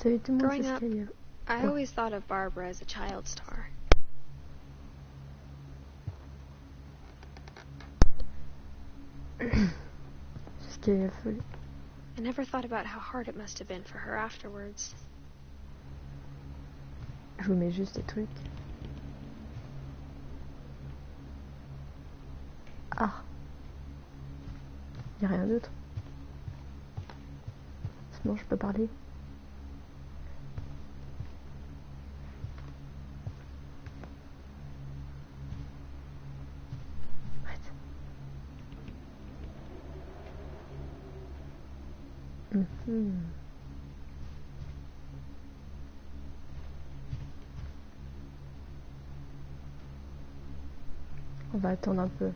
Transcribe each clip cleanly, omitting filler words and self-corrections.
Growing up, I always thought of Barbara as a child star. I never thought about how hard it must have been for her afterwards. Je vous mets juste des trucs. Ah. Y a rien d'autre. Sinon je peux parler. On va attendre un peu.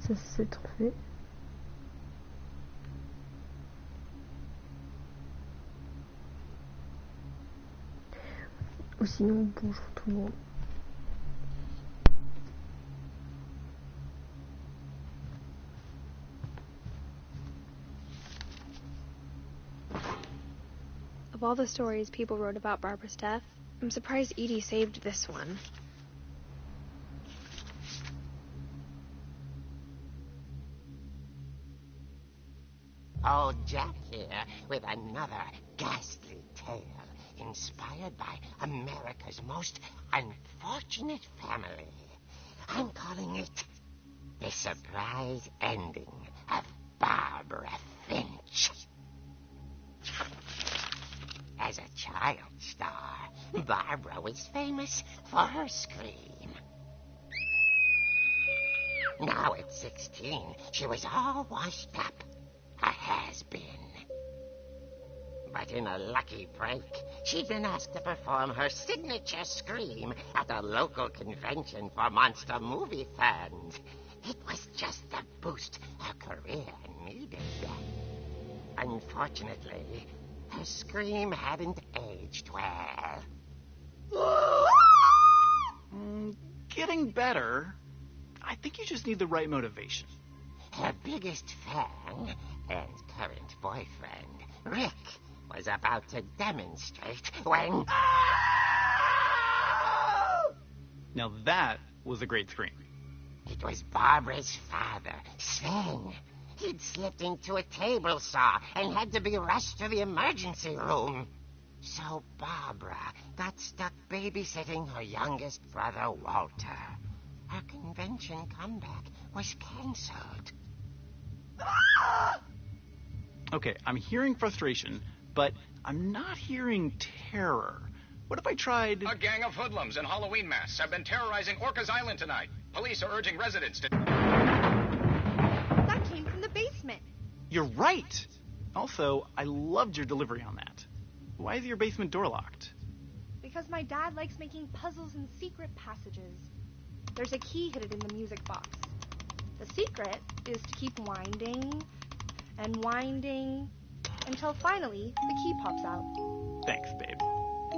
Ça c'est trouvé. Ou sinon, bonjour tout le monde. Of all the stories people wrote about Barbara's death, I'm surprised Edie saved this one. Old Jack here with another ghastly tale inspired by America's most unfortunate family. I'm calling it The Surprise Ending of Barbara Finch. As a child star, Barbara was famous for her scream. Now at 16, she was all washed up, a has-been. But in a lucky break, she'd been asked to perform her signature scream at a local convention for monster movie fans. It was just the boost her career needed. Unfortunately, her scream hadn't aged well. Getting better. I think you just need the right motivation. Her biggest fan and current boyfriend, Rick, was about to demonstrate when... Now that was a great scream. It was Barbara's father, Sven. He'd slipped into a table saw and had to be rushed to the emergency room. So Barbara got stuck babysitting her youngest brother, Walter. Her convention comeback was canceled. Okay, I'm hearing frustration, but I'm not hearing terror. What if I tried... A gang of hoodlums in Halloween masks have been terrorizing Orcas Island tonight. Police are urging residents to... That came from the basement. You're right. Also, I loved your delivery on that. Why is your basement door locked? Because my dad likes making puzzles and secret passages. There's a key hidden in the music box. The secret is to keep winding and winding until finally the key pops out. Thanks, babe.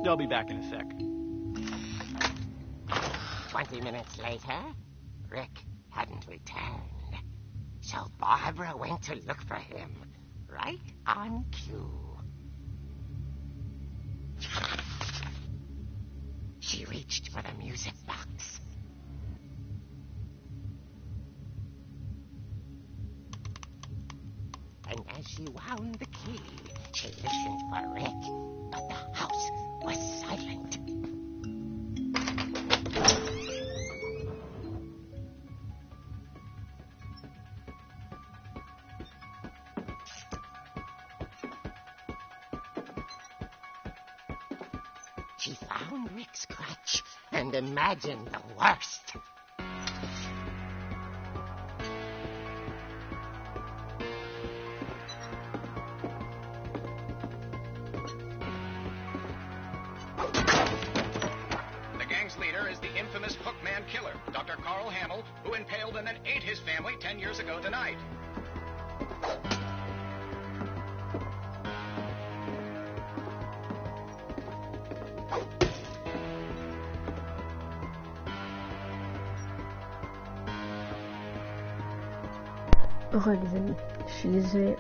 I'll be back in a sec. 20 minutes later, Rick hadn't returned. So Barbara went to look for him, right on cue. She reached for the music box. And as she wound the key, she listened for Rick, but the house was silent. She found Rick's crutch and imagined the worst. The gang's leader is the infamous Hookman killer, Dr. Carl Hamill, who impaled and then ate his family 10 years ago tonight. Heureux les amis, je suis désolée.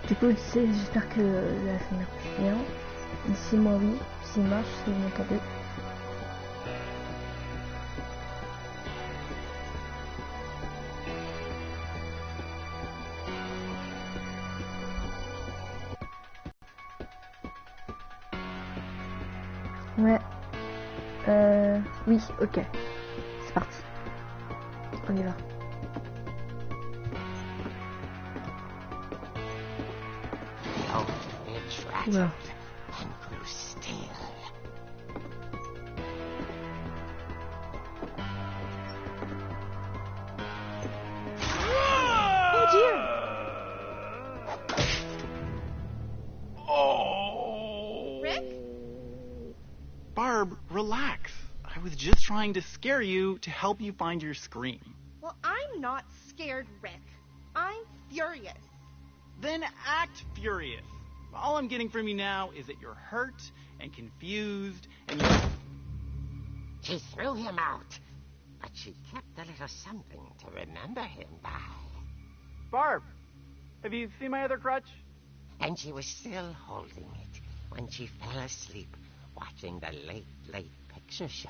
Du coup, j'espère que la fin marche bien. Ici, moi, oui. S'il marche, si vous m'entendez. Ouais. Oui, ok. C'est parti. On y va. Oula. Oh dear! Oh! Rick? Barb, relax. I was just trying to scare you to help you find your scream. Well, I'm not scared, Rick. I'm furious. Then act furious. All I'm getting from you now is that you're hurt and confused and She threw him out, but she kept a little something to remember him by. Barb, have you seen my other crutch? And she was still holding it when she fell asleep watching the late picture show.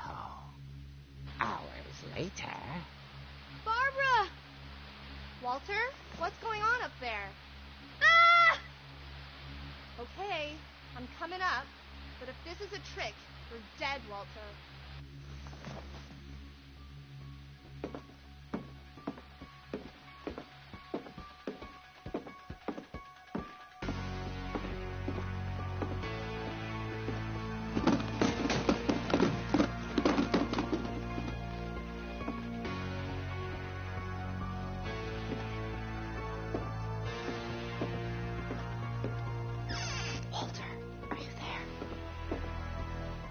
Hours later... Barbara! Walter, what's going on up there? Ah! Okay, I'm coming up, but if this is a trick, you're dead, Walter.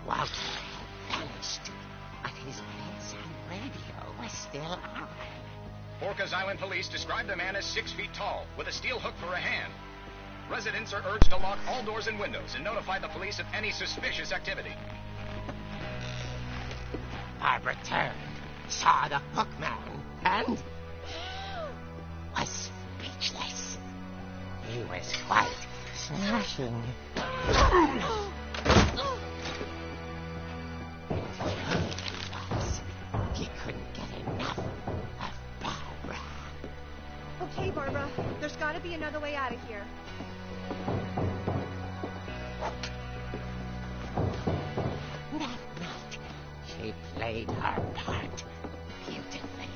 Walter vanished, but his bedside radio was still on. Orcas Island police describe the man as 6 feet tall, with a steel hook for a hand. Residents are urged to lock all doors and windows and notify the police of any suspicious activity. Barbara turned, saw the hookman, and was speechless. He was quite smashing. He couldn't get enough of Barbara. Okay, Barbara, there's got to be another way out of here. That night, she played her part beautifully.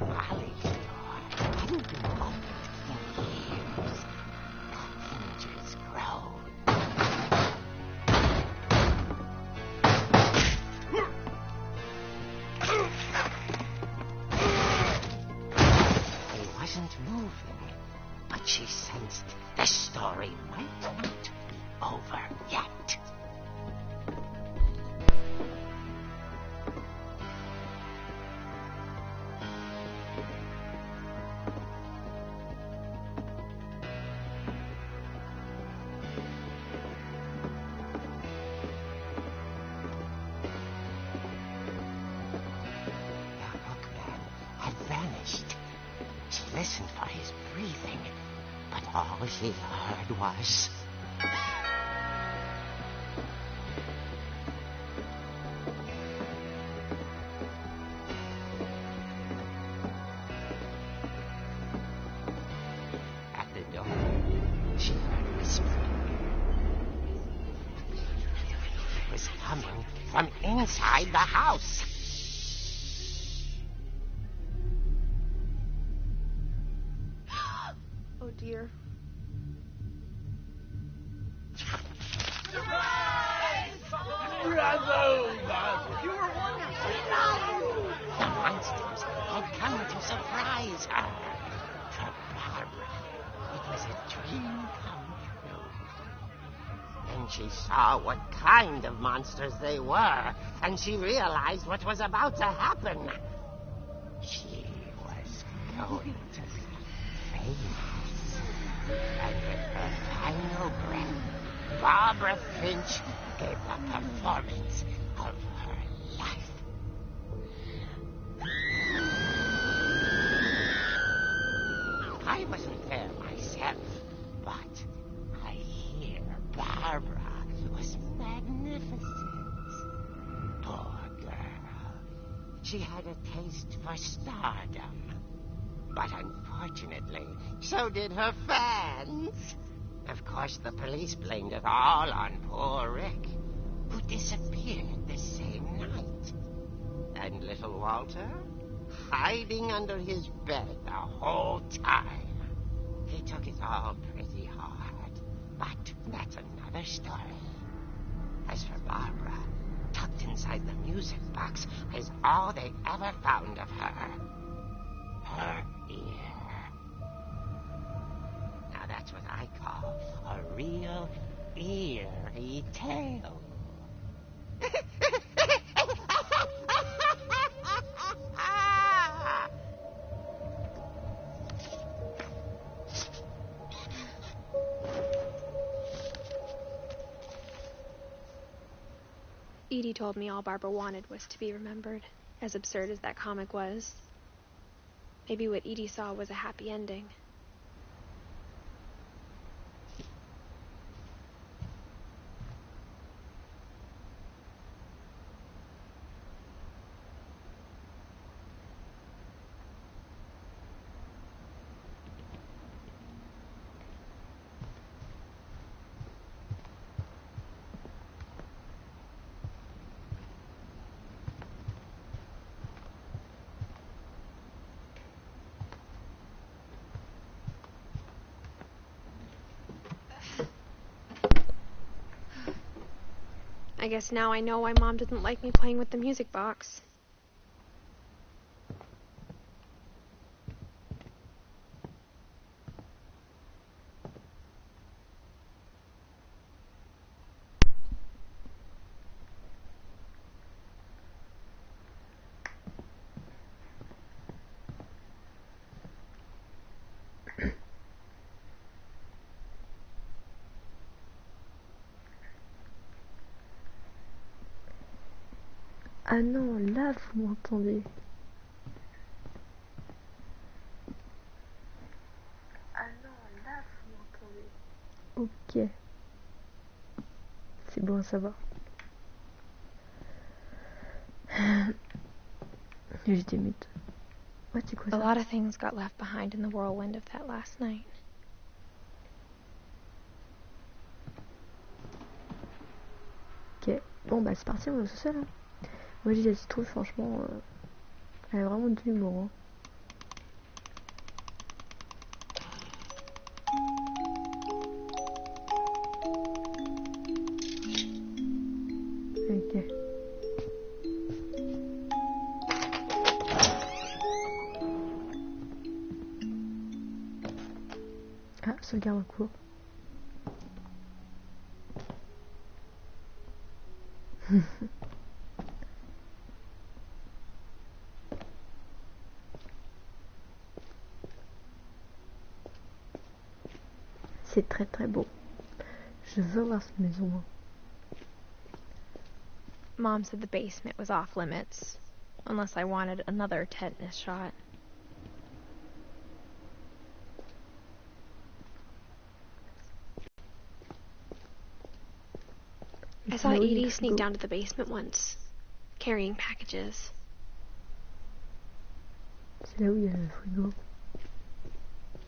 Molly's door hadn't been opened in years. The hinges groaned. He wasn't moving, but she sensed the story might not be over yet. The hookman had vanished. She listened for his breathing, but all she heard was... At the door, she heard whispering. It was coming from inside the house. Oh, dear. The monsters had come to surprise her. For Barbara, it was a dream come true. Then she saw what kind of monsters they were, and she realized what was about to happen. She was going to be famous. And with her final breath, Barbara Finch gave the performance of her life. I wasn't there myself, but I hear Barbara was magnificent. Poor girl. She had a taste for stardom. But unfortunately, so did her fans. Of course, the police blamed it all on poor Rick, who disappeared the same night. And little Walter, hiding under his bed the whole time. He took it all pretty hard, but that's another story. As for Barbara, tucked inside the music box is all they ever found of her. Her ear. Now that's what I call a real eerie tale. Edie told me all Barbara wanted was to be remembered, as absurd as that comic was. Maybe what Edie saw was a happy ending. I guess now I know why Mom didn't like me playing with the music box. Ah non, là vous m'entendez. Ah non, là vous m'entendez. Ok. C'est bon à savoir. J'étais mute. Ouais, c'est quoi A ça? lot of things got left behind in the whirlwind of that last night. Ok. Bon bah c'est parti, on est au sol. Hein. Moi j'ai la citrouille, franchement, elle a vraiment de l'humour. Hein. Ok. Ah, sauvegarde en cours. C'est très très beau. Je veux voir cette maison. Mom said the basement was off limits, unless I wanted another tetanus shot. I saw Edie sneak down to the basement once, carrying packages. C'est là où il y a le frigo.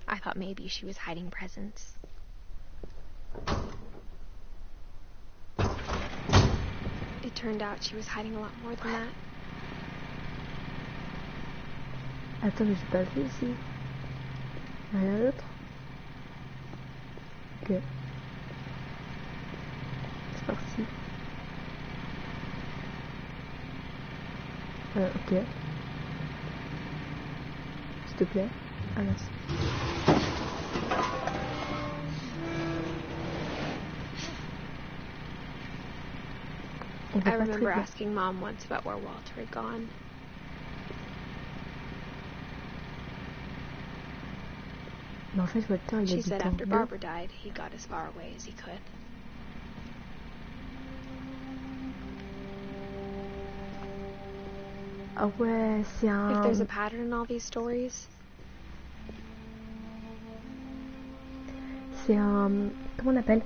I thought maybe she was hiding presents. It turned out she was hiding a lot more than that. Attends, mais j'ai pas vu ici. Rien d'autre. Ok. C'est parti. Ok. S'il te plaît. Ah merci. I remember asking Mom once about where Walter had gone. Mais en fait, Walter, il She habite said en after bleu. Barbara died, he got as far away as he could. Ah ouais, c'est If there's un... a pattern in all these stories, C'est un... Comment on appelle?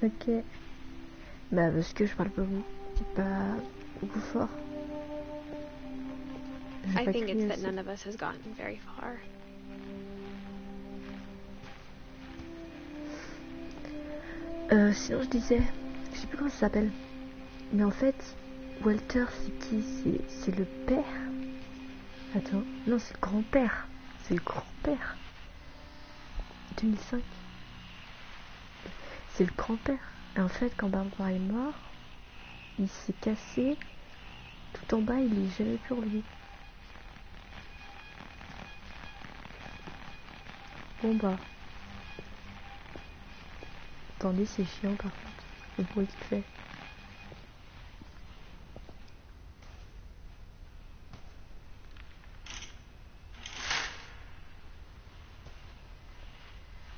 Ok. Bah parce que je parle pas beaucoup fort. J'ai I pas think crié it's that aussi. none of us has gotten very far. Sinon je disais, je sais plus comment ça s'appelle. Mais en fait, Walter c'est qui? C'est le père? Attends, non c'est le grand-père. C'est le grand-père. 2005. C'est le grand-père. Et en fait, quand Barbara est mort, il s'est cassé. Tout en bas, il est jamais plus relevé. Bon bah. Attendez, c'est chiant par contre. Le bruit qu'il fait.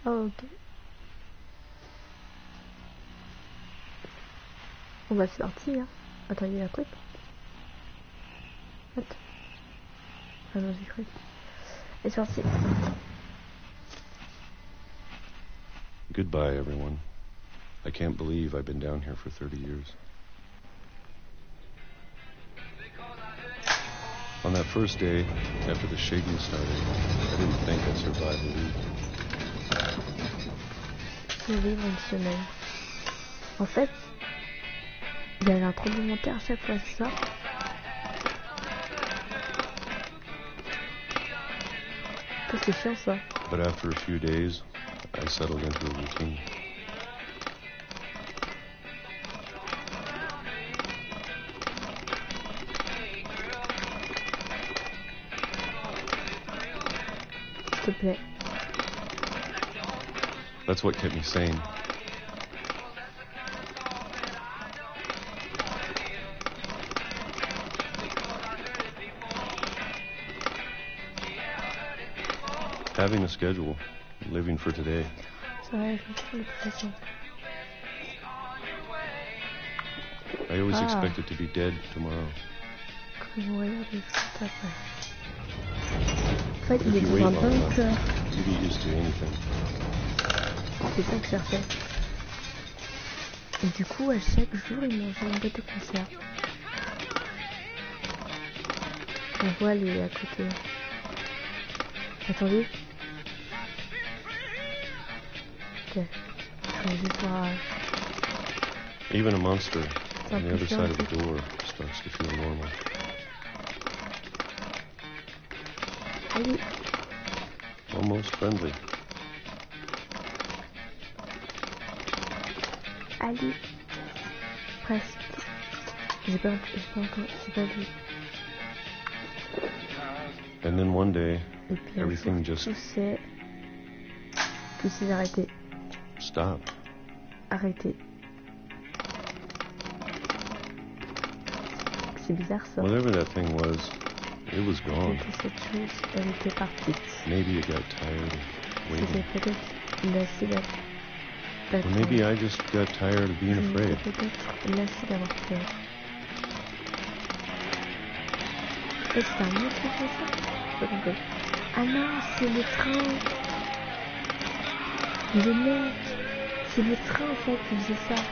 Oh, ok. Bon bah c'est parti hein. Attends, il y a un truc. Attends. Ah non, j'ai cru. Et c'est parti. Goodbye, everyone. I can't believe I've been down here for 30 years. On that first day, after the shaking started, I didn't think I'd survive a week. Survivre une semaine. En fait, il y avait un tremblement de terre à chaque fois, c'est ça? Ça, c'est chiant ça. But after a few days, I settled into a routine. S'il te plaît. That's what kept me sane. Having a schedule, living for today. C'est vrai, je me suis le pression. I always Ah. expected to be dead tomorrow. Comment regarder tout après. En fait, But il if est you wait dans un long enough, bunker. you get used to anything. C'est ça que je cherchais. Et du coup, à chaque jour, il mangeait une boîte de conserve. On voit les à côté. Attendez. Ok. Je vais juste voir. Even a monster on the peu other chiant, side of en the door starts to feel normal. Allez. Almost friendly. Allez. Presque. J'ai pas encore. J'ai pas vu. And then one day, Et puis everything tout just s'est arrêté. stopped. Arrêté. C'est bizarre ça. Whatever that thing was, it was gone. C'était cette chose, elle était partie. Maybe it got tired of C'était waiting. peut-être lassé d'attendre. Or maybe I just got tired of being afraid. Peut-être lassé d'avoir peur. Et c'est un mec qui fait ça? J'ai pas compris. Ah non, c'est le train. Le mec. C'est le train en fait qui faisait ça.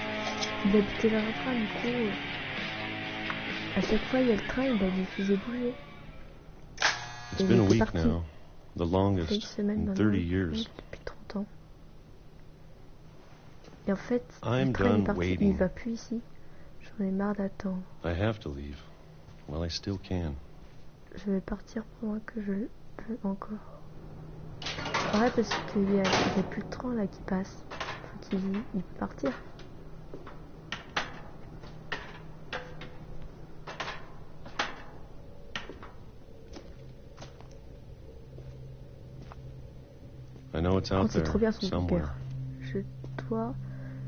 Il habitait dans le train, du coup. À chaque fois, il y a le train, il le faisait bouger. It's Et been il a était week parti. now, the Ça fait une longest semaine in maintenant. 30 years. Depuis 30 ans. Et en fait, I'm le train est done parti, waiting. il va plus ici. J'en ai marre d'attendre. I have to leave. Well, I still can. Je vais partir pendant que je peux encore. Ouais, parce qu'il y a plus de train là qui passe. Faut qu'il peut partir. I know it's out Oh, c'est there trop bien son somewhere. bunker.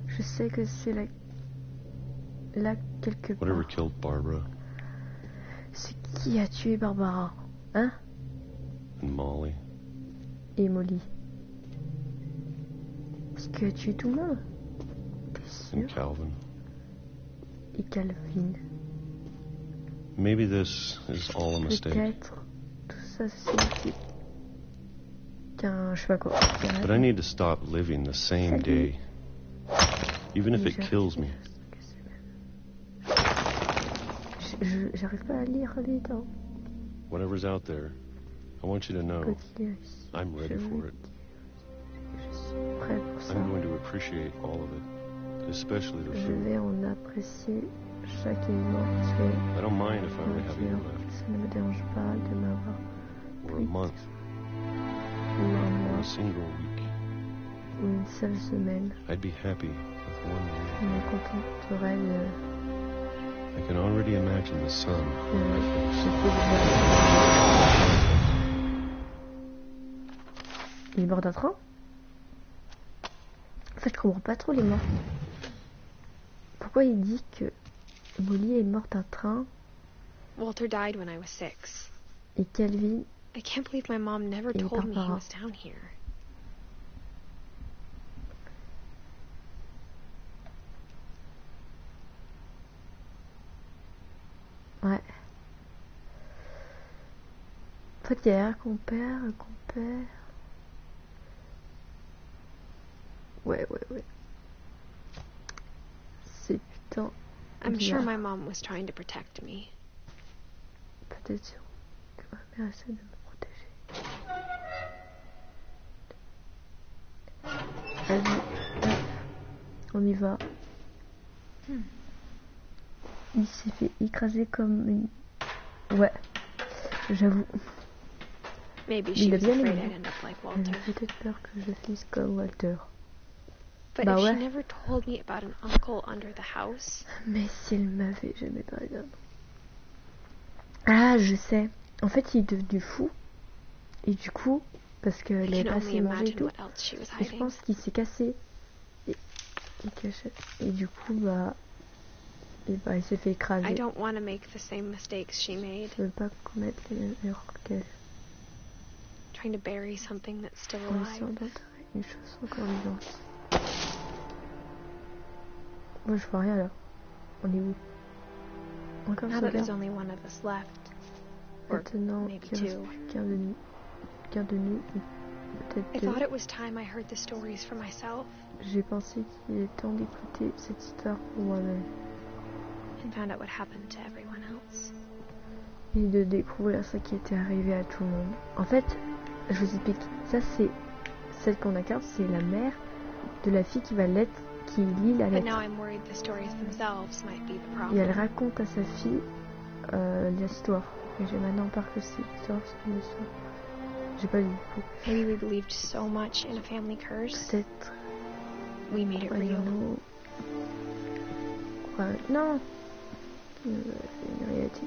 Je sais que c'est là quelque Whatever part. killed Barbara, C'est qui a tué Barbara? Hein? And Molly. Et Molly. Est-ce qu'il a tué tout le monde? T'es And sûr? Calvin. Et Calvin. Maybe this is all a mistake. Peut-être tout ça c'est qu'un je sais pas quoi. But I need to stop living the same day. Even if it kills me. J'arrive pas à lire les dents. Whatever's out there, I want you to know I'm ready for it. Je suis prêt pour ça. I'm going to appreciate all of it, especially the Je food. vais en apprécier chaque morceau. I don't mind if I only have a year left, Ça ne me dérange pas de m'avoir or a month, ou un or mois a single week. ou une seule semaine. I'd be happy with one Je week. me contenterai de... I can already imagine the sun on my face. Il est mort d'un train? En fait, je comprends pas trop les morts. Pourquoi il dit que Molly est morte d'un train Walter died when I was 6. et Calvin... I can't believe my mom never Et told me he Barbara. was down here. Ouais. En fait, il y a un compère, Ouais. C'est putain. I'm sure bizarre. my mom was trying to protect me. Peut-être que ma mère essaie de me protéger. Vas-y, hop, on y va. Il s'est fait écraser comme une... Ouais, j'avoue. Maybe Il she a was bien afraid aimé. I'd end up like Elle Walter. a peut-être peur que je finisse comme Walter. But Bah if ouais. she never told me about an uncle under the house, Mais si elle m'avait jamais parlé d'un... Ah, je sais. En fait, il est devenu fou. Et du coup, parce qu'elle I avait can pas only assez mangé et imagine tout, what else she was et je hiding. pense qu'il s'est cassé. Et cachette. Et du coup, il s'est fait écraser. I don't want to make the same mistakes she made, Je veux pas commettre les mêmes erreurs qu'elle. trying to bury something that's still En essayant alive. d'enterrer une chose encore vivante. Moi, je vois rien là. On est où? Encore Now ce that there's gars. only one of us left, or Maintenant, maybe qu'il reste two. plus qu'un de nous. Qu'un de nous, ou I peut-être thought deux. it was time I heard the stories for myself J'ai pensé qu'il est temps d'écouter cette histoire pour moi-même. and found out what happened to everyone else. Et de découvrir ce qui était arrivé à tout le monde. En fait, je vous explique. Ça, c'est celle qu'on incarne, c'est la mère de la fille qui lit la But now lettre. I'm worried the stories themselves might be the Et elle problem. raconte à sa fille l'histoire. Et j'ai maintenant peur que c'est l'histoire. J'ai pas lu du coup. Maybe we believed so much in a family curse, Peut-être. we made it real. Voyons-nous. Ouais, non. C'est une réalité.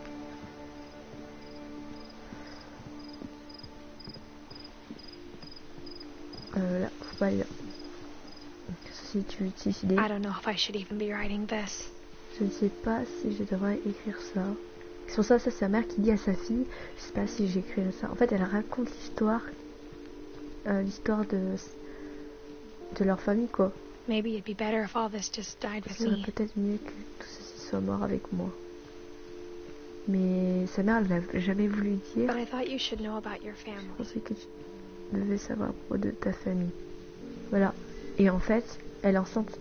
Là, faut pas aller là. Si tu veux te suicider, I don't know if I should even be writing this. je ne sais pas si je devrais écrire ça. C'est pour ça, c'est sa mère qui dit à sa fille, je sais pas si j'écrirai ça. En fait, elle raconte l'histoire de leur famille, quoi. Maybe it'd be better if all this just died Ce with serait me. peut-être mieux que tout ceci soit mort avec moi. Mais sa mère, elle l'a jamais voulu dire. But I thought you should know about your Je family. pensais que tu devais savoir à propos de ta famille. Voilà. Et en fait, elle est enceinte.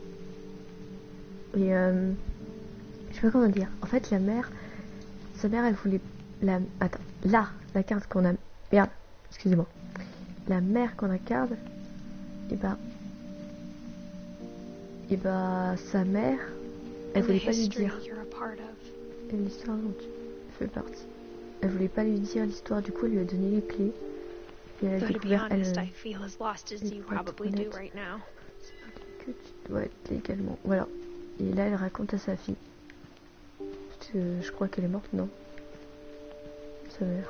Et je sais pas comment dire. En fait, sa mère, elle voulait attends, là, la carte qu'on a. Merde, excusez-moi. La mère qu'on incarne, et sa mère, elle And the voulait pas lui history dire. you're a part of. Et l'histoire dont tu fais partie. Elle voulait pas lui dire l'histoire, du coup, elle lui a donné les clés. Et elle a Though to be découvert honest, elle. I feel as lost as et you pour être probably do honnête, right now. que tu dois être légalement. Voilà. Et là, elle raconte à sa fille. Parce que je crois qu'elle est morte, non? Sa mère.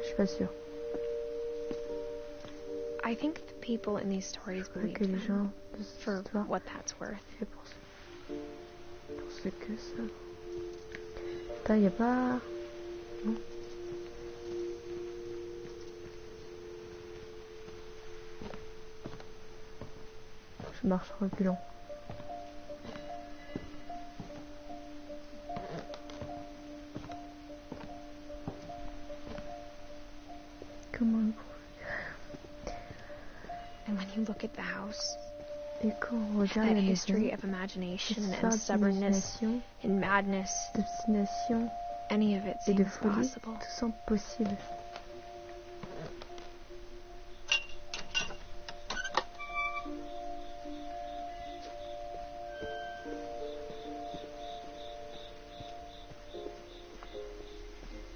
Je suis pas sûre. I think the people in these stories Je crois believed que les them, gens de cette for histoire what that's worth. c'est pour ce que ça. Putain, y a pas. marche reculant. Comment? And when you look at the house, Et quand on regarde that la history maison, of imagination cette and histoire stubbornness d'imagination, and madness, d'obstination any of it et de seems folie, possible. tout semble possible.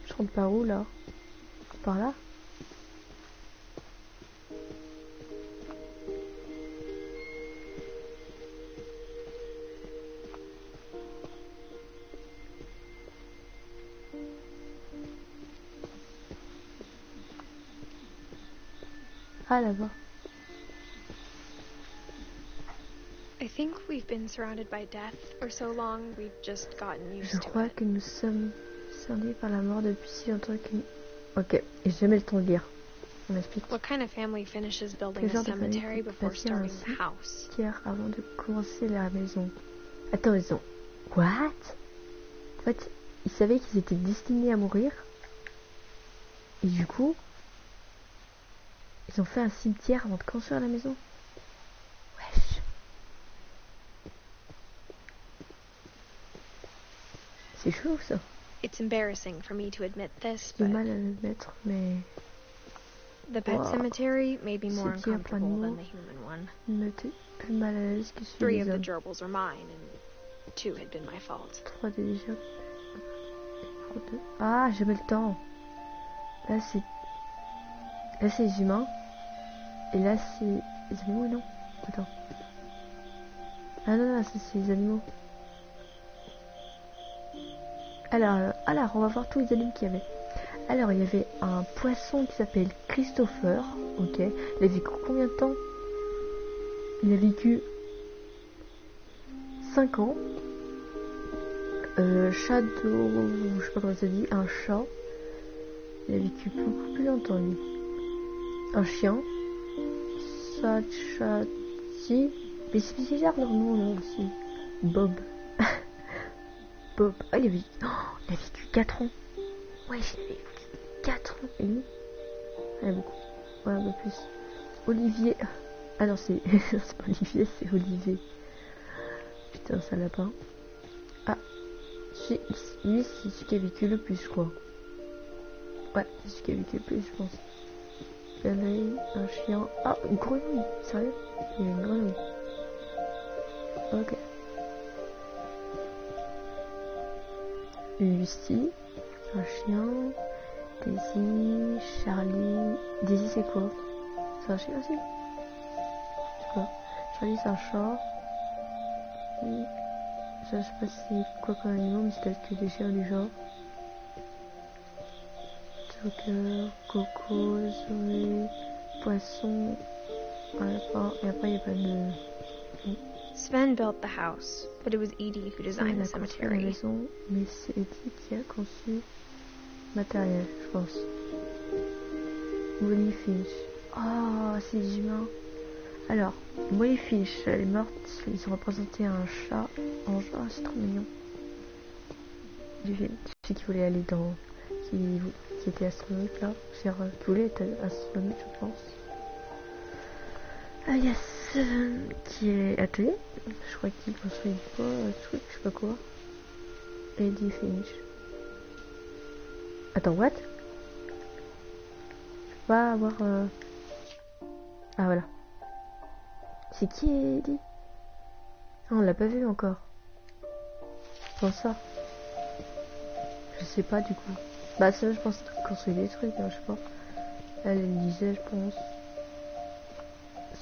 Je rentre par où là? Par là? Ah, là-bas. I think we've been surrounded by death for so long we've just gotten Je used to crois it. que nous sommes cernés par la mort depuis si longtemps que... Ok, et j'ai jamais le temps de lire. On m'explique. What kind of family finishes building Quel a genre de famille cemetery peut before bâtir un starting the house? cimetière avant de commencer la maison? Attends, ils ont... What? En fait, ils savaient qu'ils étaient destinés à mourir. Et du coup, ils ont fait un cimetière avant de construire la maison. Wesh. C'est chaud ça. It's embarrassing for me to admit this, J'ai but mal à l'admettre, mais the pet Wow. cemetery may be more C'est qui a plein de uncomfortable mots. than the human one. me fait plus mal à l'aise que celui 3 des of the hommes. gerbils were mine, and 2 had been my fault. 3 déjà. Ah, j'ai jamais le temps. Là c'est les humains. Et là c'est les animaux, non? Attends. Ah non, non, ça c'est les animaux. Alors, on va voir tous les animaux qu'il y avait. Alors, il y avait un poisson qui s'appelle Christopher. Ok. Il a vécu combien de temps? Il a vécu 5 ans. Shadow, je sais pas comment ça dit, un chat. Il a vécu beaucoup plus longtemps, lui. Un chien. Sachati. Mais c'est bizarre leur nom là aussi. Bob. Bob. Ah, il a vécu 4 ans. Ouais, il a vécu 4 ans. Et lui? Il y a beaucoup. Ouais, un peu plus. Olivier. Ah non, c'est c'est pas Olivier, c'est Olivier. Putain, ça lapin. Ah. Lui, c'est celui qui a vécu le plus, je crois. Ouais, c'est celui qui a vécu le plus, je pense. Il y en a eu un chien. Ah, une grenouille. Sérieux? Il y a une grenouille. Ok. Lucie, un chien. Daisy, Charlie. Daisy, c'est quoi? C'est un chien aussi? C'est quoi? Charlie, c'est un chat. Et... ça, je sais pas si c'est quoi comme animal, mais c'est peut-être que des chiens du genre. Joker, Coco, Zoé, Poisson, un lapin. Et après, il n'y a pas de... Sven built the house, but it was Edie who designed Il the a construit la cemetery. maison, mais c'est Edith qui a conçu le matériel, je pense. Molly Finch. Oh, c'est des humains. Alors, Molly Finch, elle est morte. Ils ont représenté un chat. Oh, c'est trop mignon. Du film. Celui qui voulait aller dans... qui était astronaute là. Qui voulait être astronaute, je pense. Ah, il y a Seven qui est atelier. Je crois qu'il construit quoi, un truc, je sais pas quoi. Eddie Finch. Attends, what? Je peux pas avoir... Ah, voilà. C'est qui Eddie? Ah, on l'a pas vu encore. Comment ça? Je sais pas du coup. Bah ça, je pense qu'il construit des trucs, hein, je sais pas. Elle disait, je pense.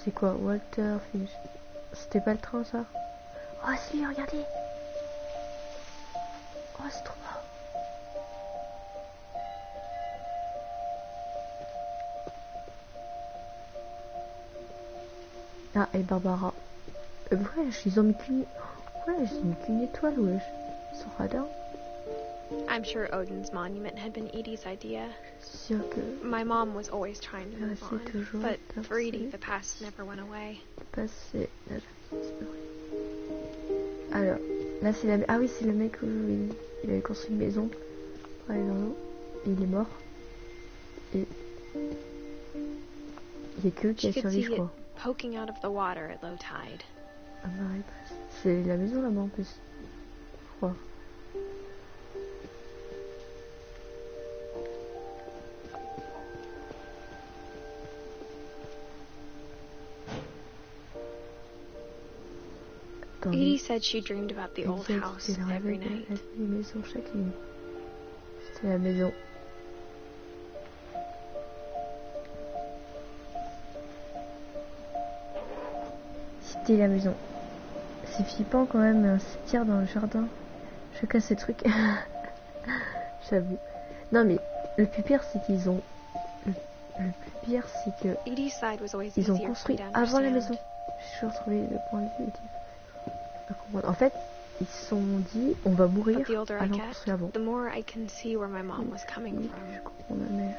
C'est quoi? Walter Finch. C'était pas le train, ça? Oh si, regardez. Oh, c'est trop beau. Ah, et Barbara. Wesh, ils ont mis qu'une... Wesh, ils ont mis qu'une étoile, wesh. Ils sont radins. I'm sure Odin's monument had been Edie's idea. C'est sûr que... My mom was always trying to move c'est on, toujours but for Edie, avancé. the past never went away. passe, c'est... Alors, là c'est la... Ah oui, c'est le mec où il avait construit une maison pour aller dans l'eau. Et il est mort. Et... il y a que qui a survécu, je crois. Poking out of the water at low tide. Ah bah ouais, c'est la maison là-bas en plus. Je crois. Edie said she dreamed about the old house every night. La maison chaque nuit. C'était la maison. C'était la maison. C'est flippant quand même, un cimetière dans le jardin. Chacun ses trucs. J'avoue. Non mais le plus pire c'est qu'ils ont... Le plus pire c'est que... Ils ont construit avant la maison. J'ai toujours trouvé le point de vue. En fait, ils se sont dit, on va mourir alors construire avant. The more I can see where my mom was coming Je from. comprends ma mère.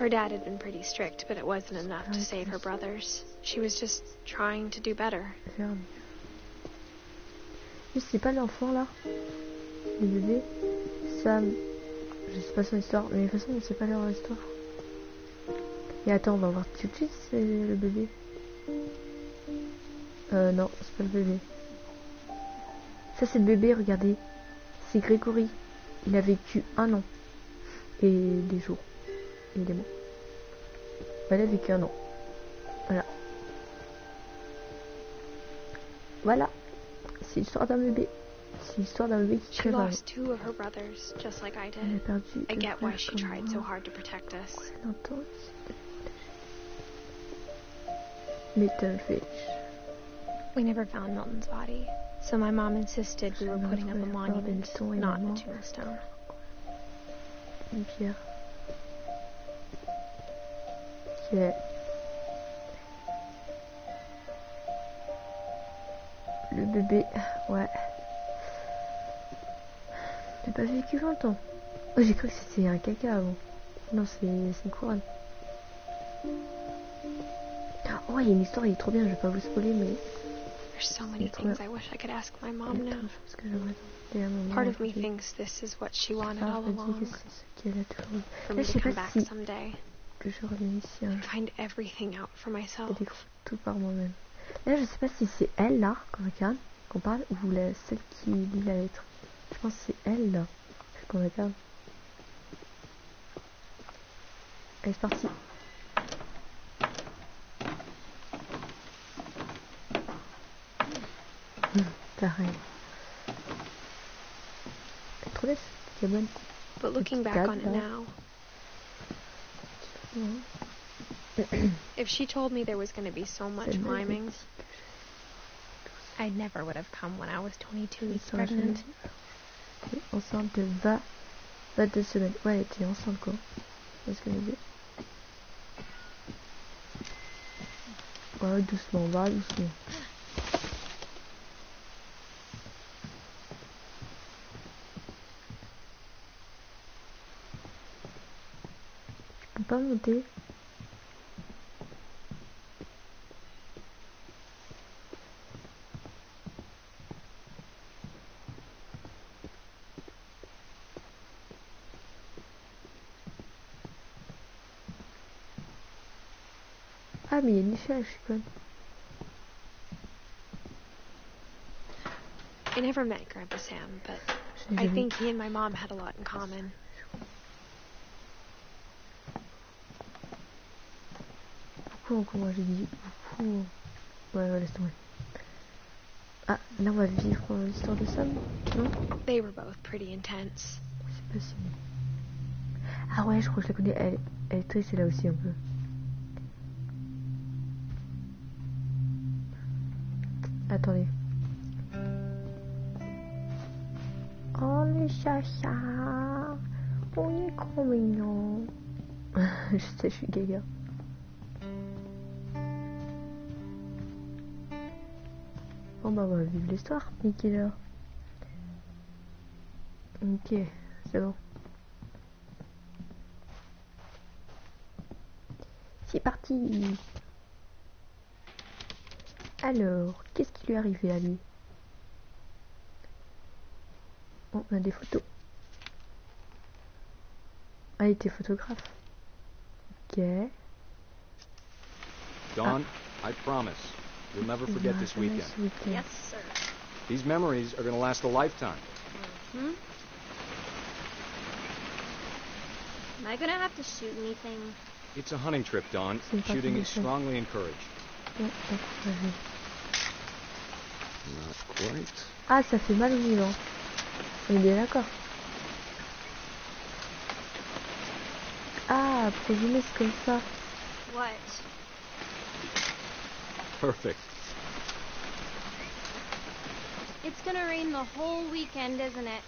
Her dad had been pretty strict, but it wasn't enough to save her brothers. She was just trying to do better. C'est pas l'enfant là, le bébé. Sam, je sais pas son histoire, mais de toute façon on sait pas leur histoire. Et attends, on va voir tout de suite, c'est le bébé. Non, c'est pas le bébé. Ça c'est le bébé, regardez. C'est Grégory. Il a vécu 1 an. Et des jours. Et il est mort. Il a vécu 1 an. Voilà. Voilà. C'est l'histoire d'un bébé. C'est l'histoire d'un bébé qui crève. Elle a perdu. I get why she tried so hard to protect us. Little Finch. We never found Milton's body, so my mom insisted we were putting up a monument, not a tombstone. Une pierre. Ok. Le bébé, ouais. J'ai pas vécu longtemps. Oh, j'ai cru que c'était un caca avant. Non, c'est une couronne. Oh, il y a une histoire, il est trop bien, je vais pas vous spoiler, mais... There's so many things I wish I could ask my mom now. Part of me thinks this is what she wanted all along. For me to come back someday. Que je revienne ici un jour. Find everything out for myself. Et découvrir tout par moi-même. Là, je sais pas si c'est elle, là, qu'on regarde, qu'on parle, ou celle qui lit la lettre. Je pense que c'est elle, là, qu'on regarde. Allez, c'est parti. Pareil. Trop laisse, c'est bonne. But looking back on it now, if she told me there was going to be so much miming, I never would have come when I was 22 weeks pregnant. Enceinte de 22 semaines. Ouais, elle était enceinte quoi. C'est ce que je dis. Ouais, doucement, va doucement. Je peux pas monter. Ah mais il y a une échelle, je suis conne. I never met Grandpa Sam, but I think he and my mom had a lot in common. Beaucoup encore, moi j'ai dit beaucoup. Ouais, laisse tomber. Ah, là on va vivre l'histoire de Sam, non? They were both pretty intense. C'est possible. Ah ouais, je crois que je la connais. Elle est triste, là aussi un peu. Attendez. Oh le chacha, on est trop mignon. Je sais, je suis gaga. Bon bah on va vivre l'histoire, Nicky. Ok, c'est bon. C'est parti. Alors, qu'est-ce qui lui est arrivé à lui? Oh, on a des photos. Ah, il était photographe. Ok. Dawn, I promise, you'll never forget this weekend. Yes, sir. These memories are going to last a lifetime. Mm-hmm. Am I gonna have to shoot anything? It's a hunting trip, Dawn. Shooting is strongly encouraged. Ouais, Not quite. ah, ça fait mal au niveau. On est bien d'accord. Ah, présumer c'est comme ça. What? Perfect. It's gonna rain the whole weekend, isn't it?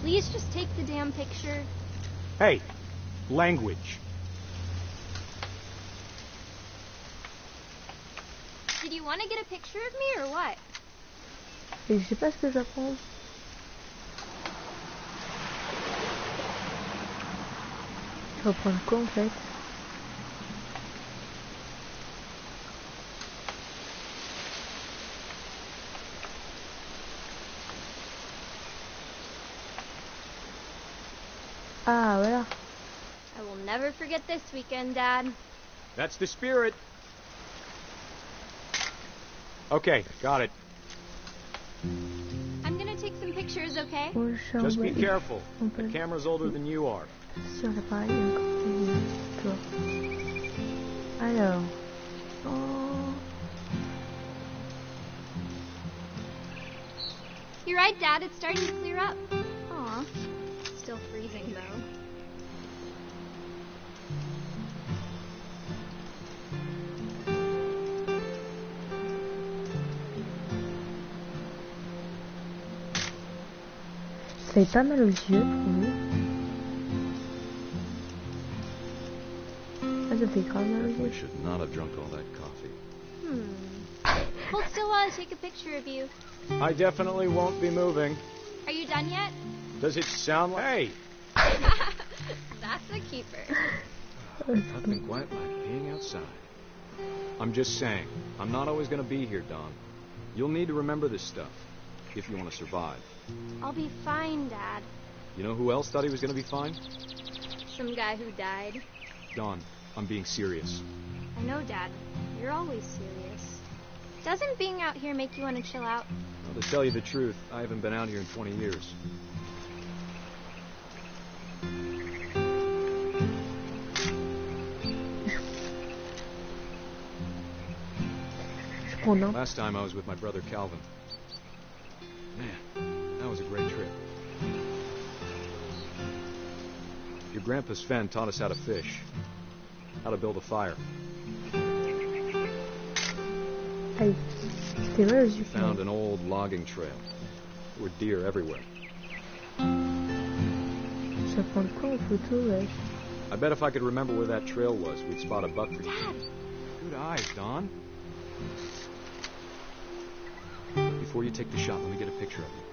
Please just take the damn picture. Hey, language. Did you want to get a picture of me or what? Et je sais pas ce que j'apprends. Je vais prendre quoi en fait? Ah, voilà. I will never forget this weekend, Dad. That's the spirit. Okay, got it. I'm gonna take some pictures, okay? Just be careful. The camera's older than you are. Sur l'appareil, encore. Alors. Oh. You're right, Dad. It's starting to clear up. Aw. Still freezing, though. Ça fait pas mal aux yeux pour nous. Ah, ça fait grave mal aux We yeux. should not have drunk all that coffee. Hold still while I take a picture of you. I definitely won't be moving. Are you done yet? Does it sound like... Hey! That's a keeper. Nothing quite like being outside. I'm just saying, I'm not always going to be here, Don. You'll need to remember this stuff, if you want to survive. I'll be fine, Dad. You know who else thought he was going to be fine? Some guy who died. Don, I'm being serious. I know, Dad. You're always serious. Doesn't being out here make you want to chill out? Well, to tell you the truth, I haven't been out here in 20 years. Last time I was with my brother Calvin. Man, that was a great trip. Your grandpa Sven taught us how to fish, how to build a fire. Aïe, c'était mal aux We yeux. found an old logging trail. There were deer everywhere. Je vais prendre quoi en photo, ouais. I bet if I could remember where that trail was, we'd spot a buck for you. Dad! Good eyes, Don. Before you take the shot, let me get a picture of you.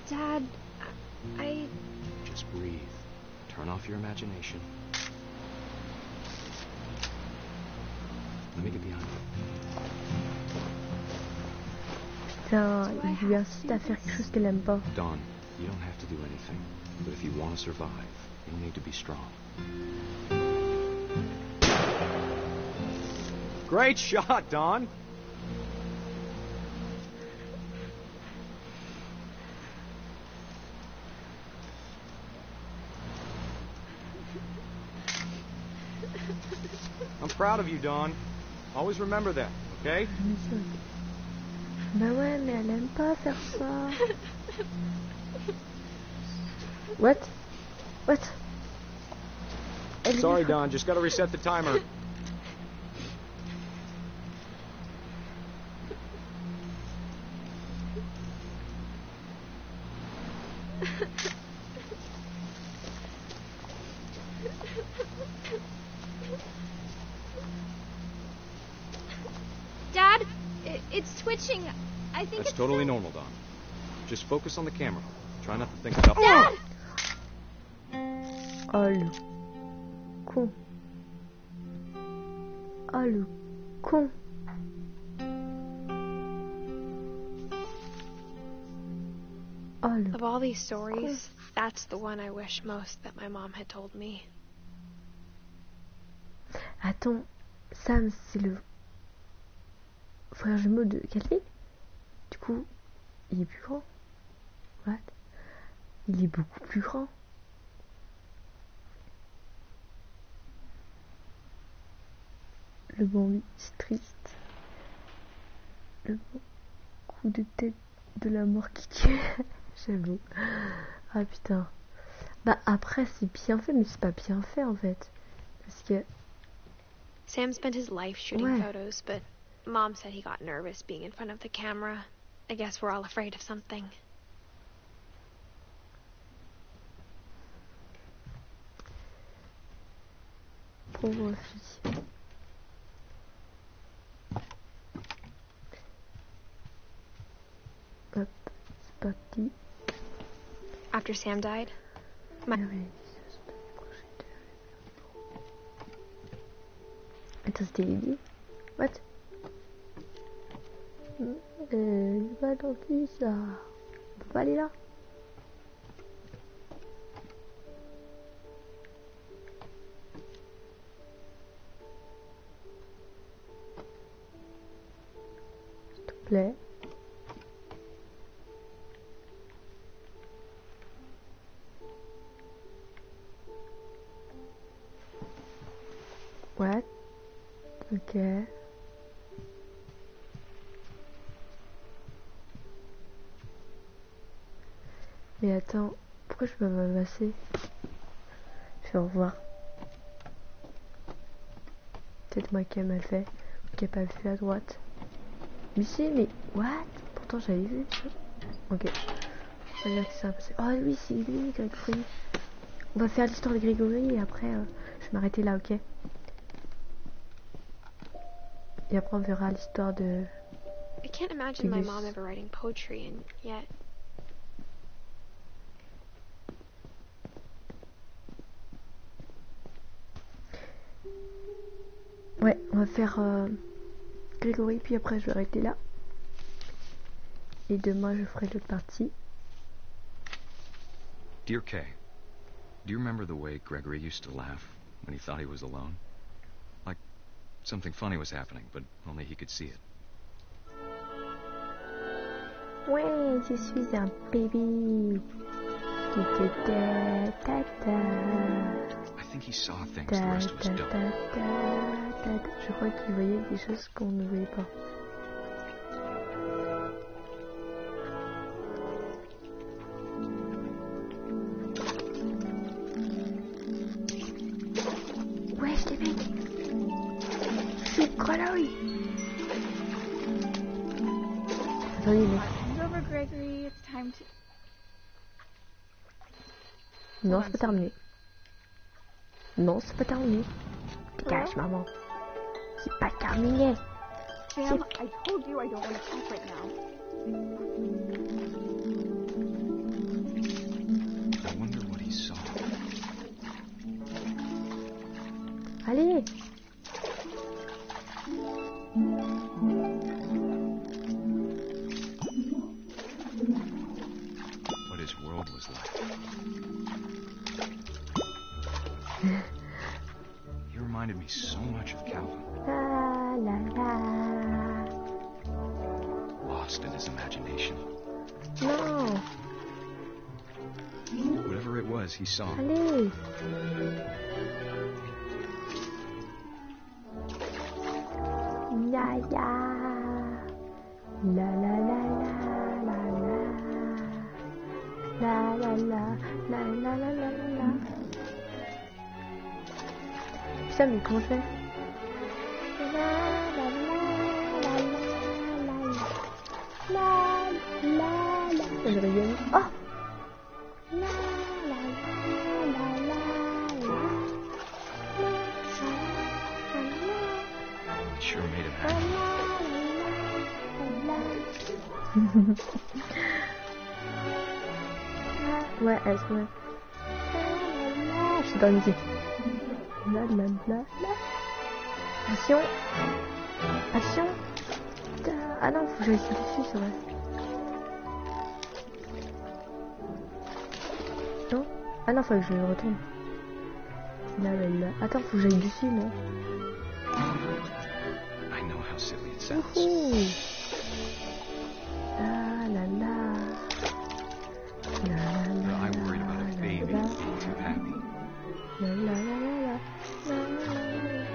Dad, I... Just breathe. Turn off your imagination. Let me get behind you. Putain, il lui incite à faire quelque chose qu'elle aime pas. Don, you don't have to do anything. But if you want to survive, you'll need to be strong. Great shot, Don! I'm proud of you, Don. Always remember that, okay? Bah ouais, mais elle aime pas faire ça. What? What? Sorry, Don. Just gotta reset the timer. It's twitching. I think That's it's totally normal, Don. Just focus on the camera. Try not to think about... Dad! Oh le con. Oh le con. Oh le Of all these stories, that's the one I wish most that my mom had told me. Attends, Sam, c'est le frère jumeau de Calvin. Du coup, il est plus grand. What? Il est beaucoup plus grand. Le bon, oui, c'est triste. Le bon coup de tête de la mort qui tue. J'avoue. Ah putain. Bah après, c'est bien fait, mais c'est pas bien fait en fait. Parce que... Sam spent his life shooting photos, but Mom said he got nervous being in front of the camera. I guess we're all afraid of something. Pauvre fille. Hop, c'est parti. After Sam died, Attends, c'était Lily? What? J'ai pas entendu ça. On peut pas aller là? S'il te plaît. What? Ok. Mais attends, pourquoi je peux pas passer? Je vais revoir. Peut-être moi qui ai mal fait, ou qui a pas vu à droite. Mais si, mais what? Pourtant j'avais vu ça. Ok. On va dire que c'est passé. Oh oui, c'est lui, Grégory. On va faire l'histoire de Grégory et après je vais m'arrêter là, ok? Et après on verra l'histoire de... I can't imagine my mom ever writing poetry, and yet... Ouais, on va faire Grégory, puis après je vais arrêter là. Et demain je ferai l'autre partie. Dear Kay, do you remember the way Gregory used to laugh when he thought he was alone? Like something funny was happening, but only he could see it. Ouais, je suis un baby. I think he saw things the rest of us don't. Je crois qu'il voyait des choses qu'on ne voyait pas. Wesh les mecs, je suis grenouille. Attendez mec. Over Gregory, it's time to... Non, c'est pas terminé. Non, c'est pas terminé. Dégage, maman. C'est pas terminé. Sam, I told you I don't want to talk right now. I wonder what he saw. Allez. What his world was like. He reminded me so much of Calvin. La la la. Lost in his imagination. Non. Whatever it was, he saw. Allez. Ya ya. La la la la la la. La la la la la la la la. Putain, mais comment je fais? La la la la la la la la. Je rigole. Oh. La la la la la la. It sure made him happy. Ouais, elle se met. Je sais pas la musique. La la la la. Action. Action. Ah non, faut que j'aille dessus, c'est vrai. Non. Ah non, faut que je retourne. Là, là, là. Attends, faut que j'aille dessus, non? I know how silly it sounds. La la la. La la la. But I'm worried about a baby being too happy. La la la la la.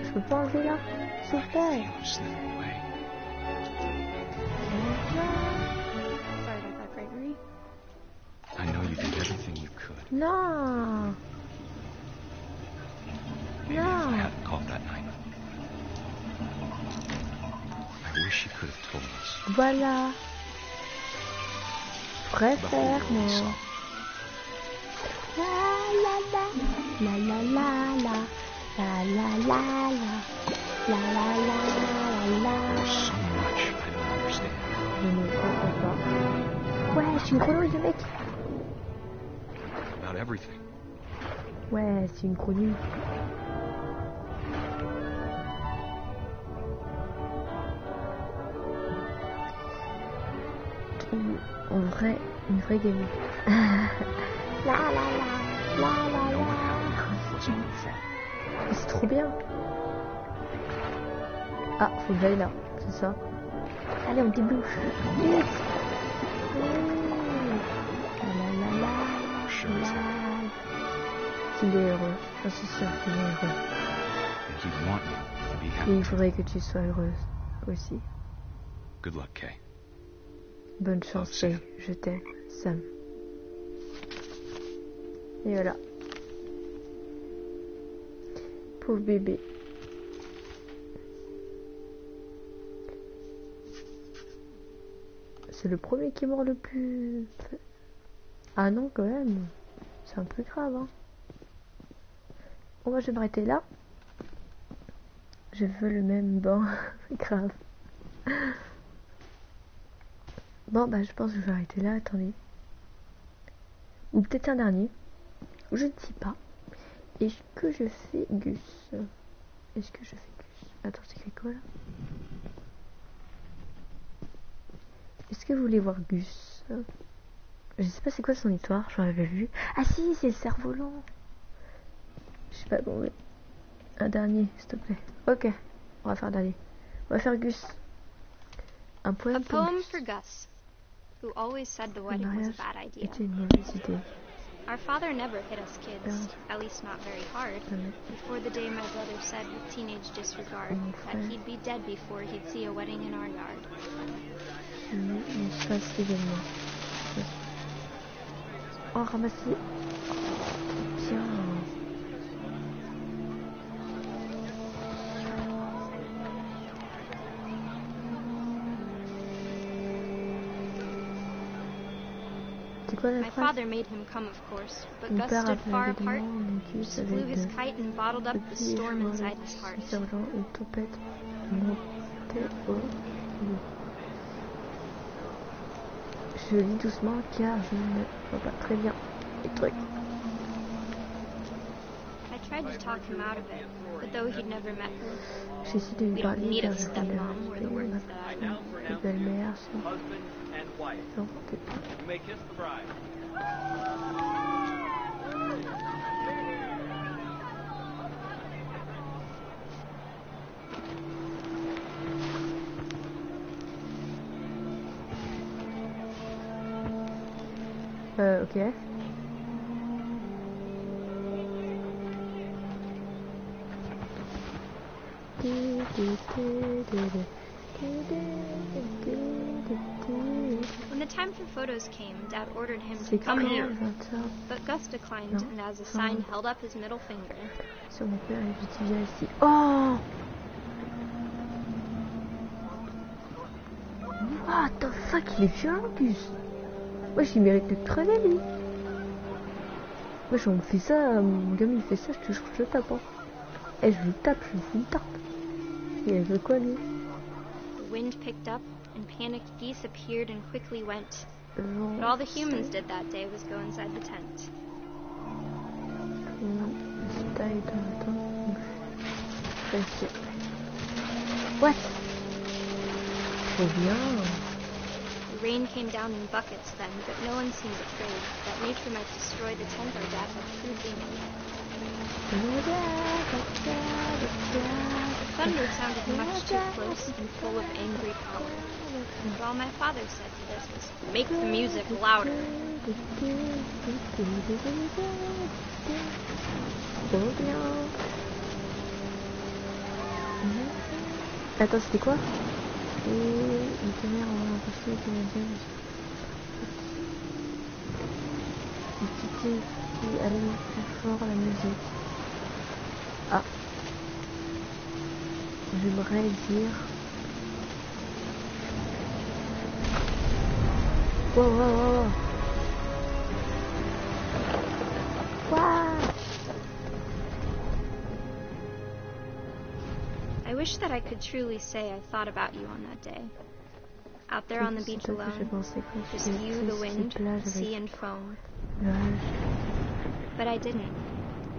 Je peux pas enlever là? C'est fait. I'm slipping away. Sorry about that, Gregory. I know you did everything you could. Non. Maybe if I hadn't called that night. I wish you could have told us. Voilà. Préfère About what we saw. La la la. La la la la. La la la la. La la la la. There's so much I don't understand. Je ne comprends pas. Ouais, c'est une grenouille de mec. About everything. Ouais, c'est une grenouille. En vrai, une vraie gamine. La la la. La la No la. one happened was our fault. C'est trop bien. Ah, faut que j'aille là, c'est ça. Allez, on débouche. Vite. La la la la. Qu'il est heureux. J'en suis sûre qu'il est heureux. And he'd want you to be Et happy. il faudrait que tu sois heureuse aussi. Good luck, Kay. Bonne chance, Kay. Je t'aime, Sam. Et voilà. Pauvre bébé. C'est le premier qui est mort le plus... Ah non, quand même. C'est un peu grave, hein. Bon, moi, je vais m'arrêter là. Je veux le même banc. Grave. Bon, bah, je pense que je vais arrêter là. Attendez. Ou peut-être un dernier. Je ne sais pas. Est-ce que je fais Gus? Est-ce que je fais Gus? Attends, c'est écrit quoi, là? Est-ce que vous voulez voir Gus? Je sais pas c'est quoi son histoire, j'en avais vu. Ah si, c'est le cerf-volant. Je sais pas bon, oui. Un dernier, s'il te plaît. Ok, on va faire un dernier. On va faire Gus. Un A poème pour poem Gus. for Gus, who always said the Le wedding was mariage a bad idea. était une mauvaise idée. Our father never hit us kids, at least not very hard, Jamais. before the day my brother said with teenage disregard Mon that frère. he'd be dead before he'd see a wedding in our yard. Mon face également. Oh, ramasser. Bien. C'est quoi la My phrase? father made him come, of course, but Mon Gus père a stood far fait apart, évidemment Gus just flew avec his kite and bottled up the depuis storm inside his heart. cerf-volant, une tempête montait au lit. Je lis doucement car je ne vois pas très bien les trucs. I tried to talk him out of it, but though he'd never met her, J'essaie de lui we don't parler need a car je connais stepmom, were the words that I ma belle-mère, son Husband and wife. You may kiss the bride. Ok. When the time for photos came, Dad ordered him to C'est come quand here, 20h but Gus declined, Non. and as a sign held up his middle finger. sur mon père et je dis viens ici. Oh! What the fuck, il est violent en plus. Wesh, il mérite de crever lui. Wesh, on me fait ça, mon gamin il fait ça, je te jure, je le tape. Hein. Eh, je le tape, je le fous une tarte. Il veut quoi lui? The wind picked up, and panicked geese appeared and quickly went. But all the humans did that day was go inside the tent. What? Trop bien. The rain came down in buckets then, but no one seemed afraid that nature might destroy the tent our dad had proved in. The thunder sounded much too close and full of angry power. But all my father said to this was, "Make the music louder." Trop bien. Attends, c'était quoi? Et une caméra, on va imposter les comédiens. Une petite qui allume plus fort la musique. Ah. J'aimerais dire... Wow, wow, wow, wow. Wow. I wish that I could truly say I thought about you on that day. Out there on the beach alone, just you, the wind, sea and foam. But I didn't.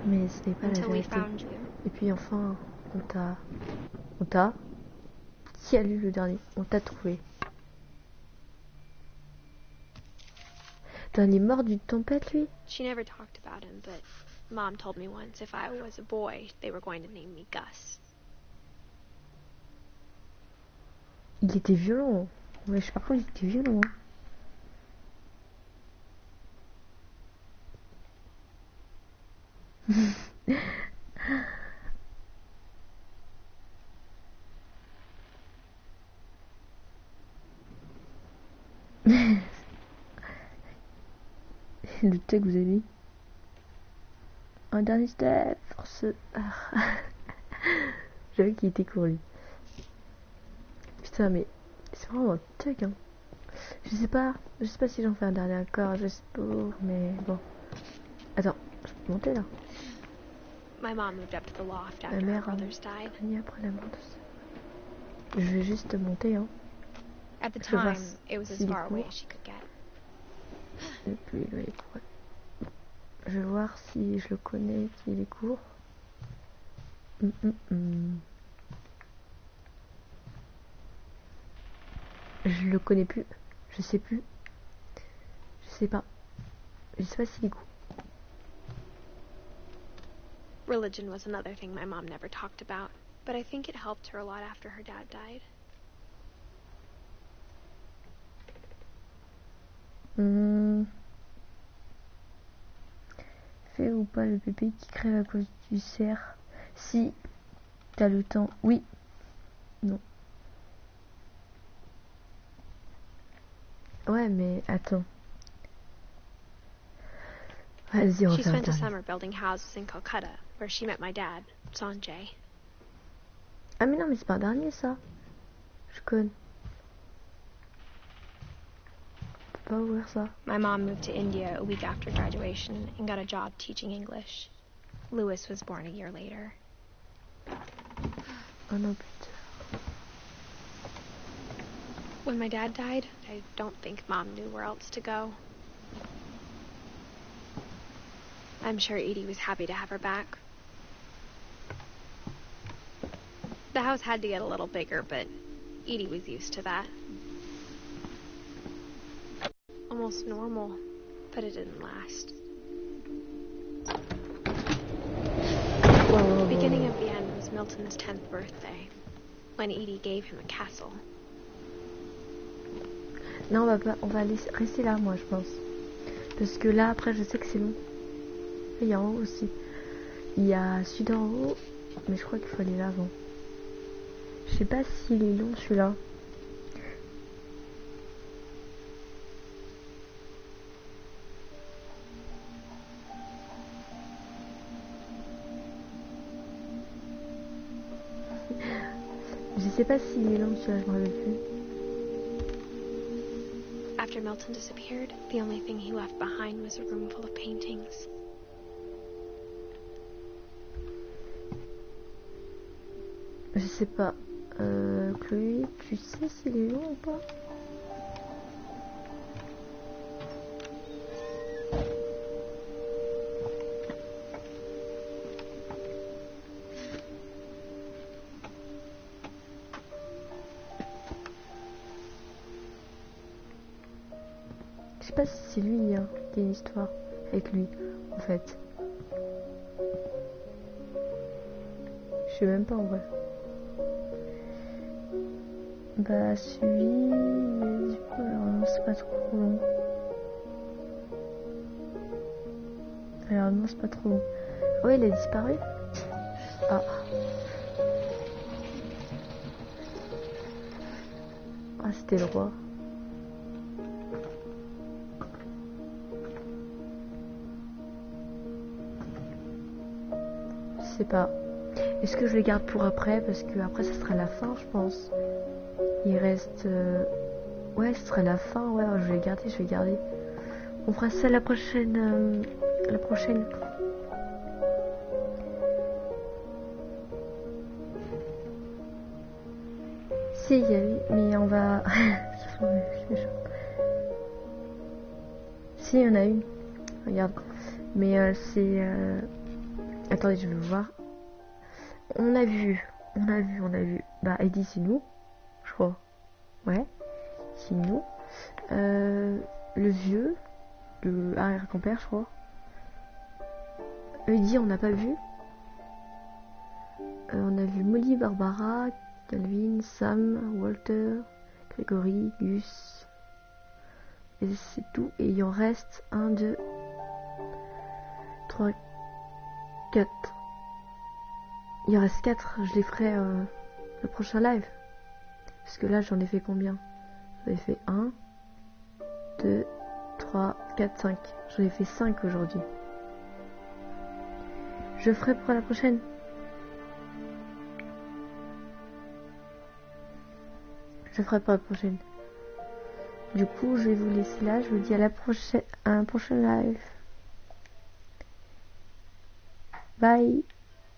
Mais ce n'est pas la Until we vérité. found you. Et puis enfin, on t'a... Qui a lu le dernier? On t'a trouvé. T'en es mort d'une tempête, lui? She never talked about him, but Mom told me once if I was a boy, they were going to name me Gus. Il était violent. Ouais, par contre, il était violent. Le texte, vous avez dit. Un dernier step, force. J'avais qu'il était court, lui. Putain, mais c'est vraiment un tug, hein. Je sais pas si j'en fais un dernier encore, j'espère, mais bon. Attends, je peux monter là. My mom moved up to the loft after Ma her mère brothers died. après la mort de ça. Je vais juste monter, hein. At the Je vais voir time, it was as s'il est far away court. as she could get. Et puis il est court. Je vais voir si je le connais, s'il est court. Je le connais plus. Je sais plus. Je sais pas. Je sais pas s'il est court. Religion was another thing my mom never talked about, but I think it helped her a lot after her dad died. Fait ou pas le bébé qui crève à cause du cerf? Si t'as le temps, oui. Non. Ouais, mais attends. Vas-y, on She fait un spent a dernier. summer building houses in Calcutta, where she met my dad, Sanjay. Ah mais non, mais c'est pas un dernier ça. Je connais. On peut pas ouvrir ça. My mom moved to India a week after graduation and got a job teaching English. Louis was born a year later. Oh non, putain. When my dad died, I don't think Mom knew where else to go. I'm sure Edie was happy to have her back. The house had to get a little bigger, but Edie was used to that. Almost normal, but it didn't last. The beginning of the end was Milton's 10th birthday, when Edie gave him a castle. Non, on va rester là, moi, je pense. Parce que là, après, je sais que c'est long. Il y a en haut aussi. Il y a celui d'en haut, mais je crois qu'il faut aller là avant. Je sais pas s'il est long, celui-là. Je sais pas s'il est long, celui-là, je me rappelle plus. After Milton disappeared, the only thing he left behind was a room full of paintings. Je sais pas. Chloé, tu sais s'il est long ou pas? Je sais pas si c'est lui hein, qui a une histoire avec lui, en fait. Je sais même pas en vrai. Bah celui... Du coup, alors non, c'est pas trop long. Alors non, c'est pas trop long. Oh, il a disparu. Ah. Ah, c'était le roi. Je sais pas. Est-ce que je les garde pour après? Parce que après, ça sera la fin, je pense. Il reste... Ouais, ce sera la fin. Ouais, je vais garder, je vais garder. On fera ça la prochaine... La prochaine. Si, il y a eu... Mais on va... Si, il y en a une. Regarde. Mais c'est... Attendez, je vais voir. On a vu. Bah, Edith, c'est nous. Je crois. Ouais. C'est nous. Le vieux. Le arrière-grand-père, je crois. Eddie, on n'a pas vu. On a vu Molly, Barbara, Calvin, Sam, Walter, Gregory, Gus. Et c'est tout. Et il en reste 1, 2, 3, 4. Il en reste 4. Je les ferai le prochain live. Parce que là, j'en ai fait combien? J'en ai fait 1, 2, 3, 4, 5. J'en ai fait 5 aujourd'hui. Je ferai pour la prochaine. Je ferai pour la prochaine. Du coup, je vais vous laisser là. Je vous dis à un prochain live. Bye.